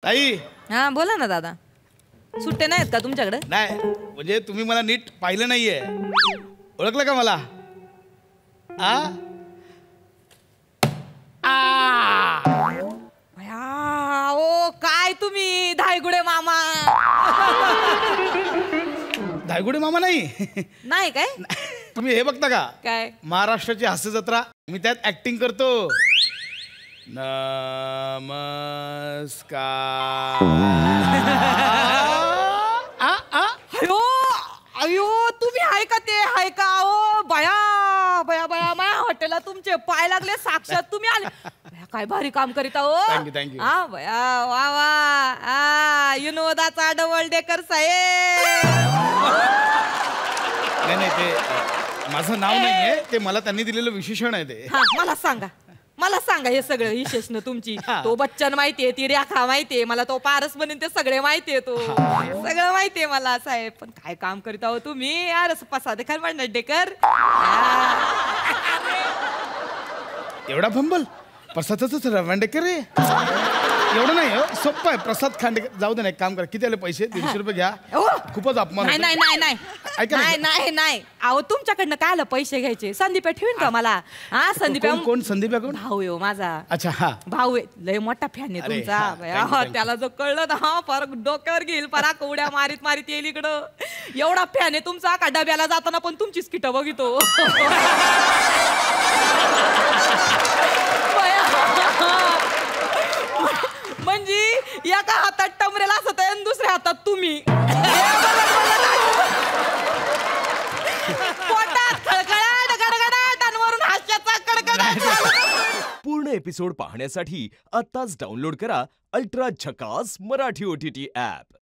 आई हा बोला ना दादा. सुट्टे नाहीत का तुमच्याकडे? नाही म्हणजे तुम्ही मला नीट पाहिलं नाहीये. ओळखलं का मला? ओ काय तुम्ही धायगुडे मामा. धायगुडे मामा नाही. नाही काय? तुम्ही हे बघता का? काय? महाराष्ट्राची हास्य जत्रा. मी त्यात ऍक्टिंग करतो. नमस्कार. अयो अयो तुम्ही हाय का ते हाय का? ओ बया बया बया माझ्या हॉटेलला तुमचे पाय लागले साक्षात तुम्ही आले. बया, काय भारी काम करीत आहो. थँक्यू. हा बया वा वा. युनोदाचा डबल डेकर साहेब. नाही ते माझं नाव नाहीये, ते मला त्यांनी दिलेलं विशेषण आहे ते. हा मला सांगा हे सगळं विशेषण तुमची. तो बच्चन माहितीये, ती रेखा माहितीये, मला तो पारस म्हणून ते सगळे माहितीये. तो सगळं माहितीये मला साहेब. पण काय काम करीत आहो तुम्ही यार. पसादे खान म्हणणार डेकर. एवढा फंबल प्रसादच रवांडेकर रे. एवढं नाही हो, सोप्पं आहे. प्रसाद खांडेकर. जाऊ दे ना, एक काम करा. किती आले पैसे? 150 रुपये घ्या. खूपच अपमान. नाही ऐका ना. नाही अहो तुमच्याकडनं काय आलं पैसे घ्यायचे? संदीप ठेवीन का मला? हा संदीप. कोण संदीप? कोण? भाऊ आहे माझा. अच्छा हा भाऊ आहे. लय मोठा फॅन आहे तुमचा. thank you. त्याला जो कळलं ना हा फार डोक्यावर घेईल. पराक उड्या मारीत येईल इकडं. एवढा फॅन आहे तुमचा का डब्याला जाताना पण तुमचीच किट बघितो. म्हणजे एका हातात टमरेला असत आणि दुसऱ्या हातात तुम्ही. पोटात खळखळाट गडगडाट आणि वरून हास्याचा कडकडाट. पूर्ण एपिसोड पाहण्यासाठी आत्ताच डाउनलोड करा अल्ट्रा झकास मराठी OTT ॲप.